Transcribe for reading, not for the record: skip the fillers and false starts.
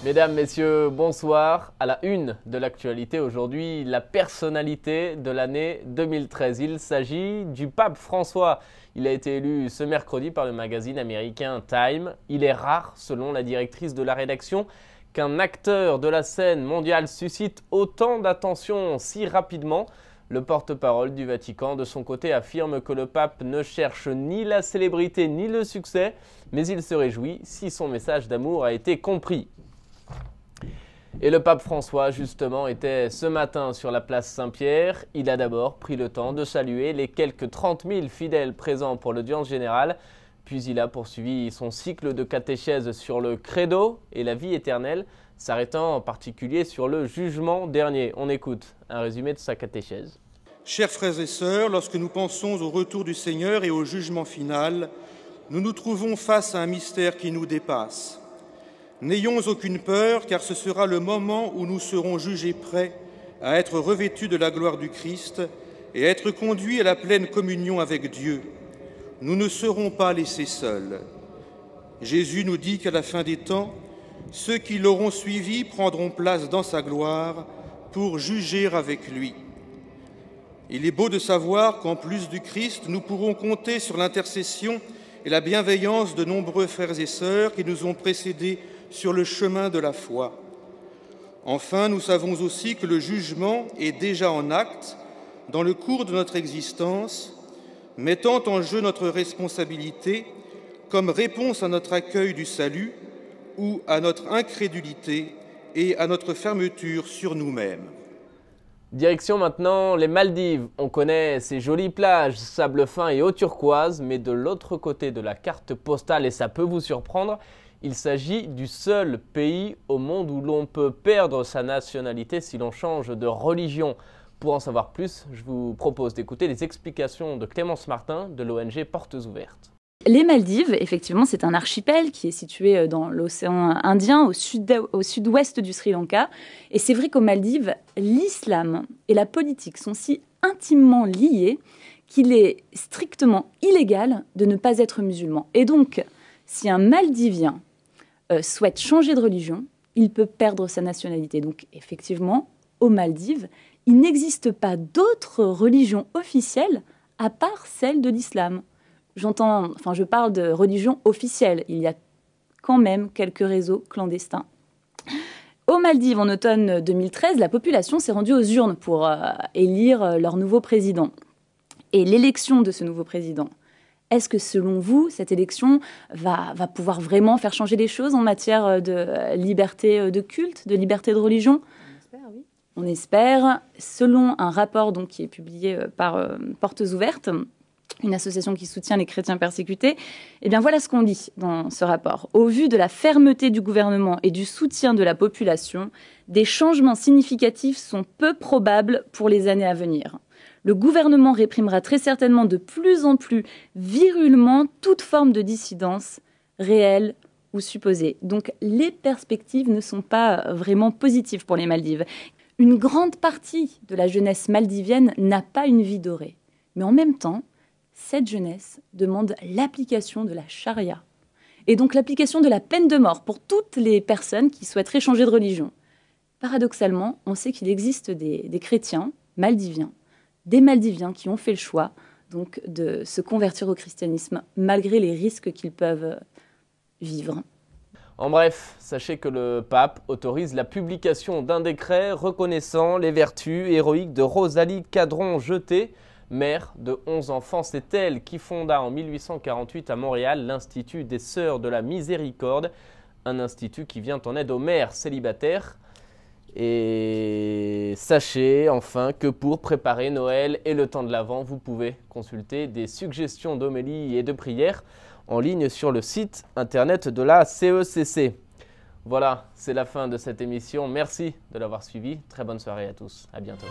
Mesdames, Messieurs, bonsoir. À la une de l'actualité aujourd'hui, la personnalité de l'année 2013. Il s'agit du pape François. Il a été élu ce mercredi par le magazine américain Time. Il est rare, selon la directrice de la rédaction, qu'un acteur de la scène mondiale suscite autant d'attention si rapidement. Le porte-parole du Vatican, de son côté, affirme que le pape ne cherche ni la célébrité ni le succès, mais il se réjouit si son message d'amour a été compris. Et le pape François, justement, était ce matin sur la place Saint-Pierre. Il a d'abord pris le temps de saluer les quelques 30 000 fidèles présents pour l'audience générale. Puis il a poursuivi son cycle de catéchèse sur le credo et la vie éternelle, s'arrêtant en particulier sur le jugement dernier. On écoute un résumé de sa catéchèse. Chers frères et sœurs, lorsque nous pensons au retour du Seigneur et au jugement final, nous nous trouvons face à un mystère qui nous dépasse. N'ayons aucune peur, car ce sera le moment où nous serons jugés prêts à être revêtus de la gloire du Christ et à être conduits à la pleine communion avec Dieu. Nous ne serons pas laissés seuls. Jésus nous dit qu'à la fin des temps, ceux qui l'auront suivi prendront place dans sa gloire pour juger avec lui. Il est beau de savoir qu'en plus du Christ, nous pourrons compter sur l'intercession et la bienveillance de nombreux frères et sœurs qui nous ont précédés sur le chemin de la foi. Enfin, nous savons aussi que le jugement est déjà en acte dans le cours de notre existence, mettant en jeu notre responsabilité comme réponse à notre accueil du salut ou à notre incrédulité et à notre fermeture sur nous-mêmes. Direction maintenant les Maldives. On connaît ces jolies plages, sable fin et eau turquoise, mais de l'autre côté de la carte postale, et ça peut vous surprendre, il s'agit du seul pays au monde où l'on peut perdre sa nationalité si l'on change de religion. Pour en savoir plus, je vous propose d'écouter les explications de Clémence Martin de l'ONG Portes Ouvertes. Les Maldives, effectivement, c'est un archipel qui est situé dans l'océan Indien, au sud-ouest du Sri Lanka. Et c'est vrai qu'aux Maldives, l'islam et la politique sont si intimement liés qu'il est strictement illégal de ne pas être musulman. Et donc, si un Maldivien souhaite changer de religion, il peut perdre sa nationalité. Donc, effectivement, aux Maldives, il n'existe pas d'autre religion officielle à part celle de l'islam. Je parle de religion officielle. Il y a quand même quelques réseaux clandestins. Aux Maldives, en automne 2013, la population s'est rendue aux urnes pour élire leur nouveau président. Et l'élection de ce nouveau président, est-ce que selon vous, cette élection va pouvoir vraiment faire changer les choses en matière de liberté de culte, de liberté de religion ? On espère, oui. On espère. Selon un rapport donc, qui est publié par Portes Ouvertes, une association qui soutient les chrétiens persécutés, eh bien voilà ce qu'on dit dans ce rapport. Au vu de la fermeté du gouvernement et du soutien de la population, des changements significatifs sont peu probables pour les années à venir. Le gouvernement réprimera très certainement de plus en plus virulement toute forme de dissidence, réelle ou supposée. Donc les perspectives ne sont pas vraiment positives pour les Maldives. Une grande partie de la jeunesse maldivienne n'a pas une vie dorée. Mais en même temps, cette jeunesse demande l'application de la charia et donc l'application de la peine de mort pour toutes les personnes qui souhaiteraient changer de religion. Paradoxalement, on sait qu'il existe des chrétiens maldiviens, des Maldiviens qui ont fait le choix donc, de se convertir au christianisme malgré les risques qu'ils peuvent vivre. En bref, sachez que le pape autorise la publication d'un décret reconnaissant les vertus héroïques de Rosalie Cadron-Jeté, mère de 11 enfants. C'est elle qui fonda en 1848 à Montréal l'Institut des Sœurs de la Miséricorde, un institut qui vient en aide aux mères célibataires. Et sachez enfin que pour préparer Noël et le temps de l'Avent, vous pouvez consulter des suggestions d'homélie et de prières en ligne sur le site internet de la CECC. Voilà, c'est la fin de cette émission. Merci de l'avoir suivi. Très bonne soirée à tous. À bientôt.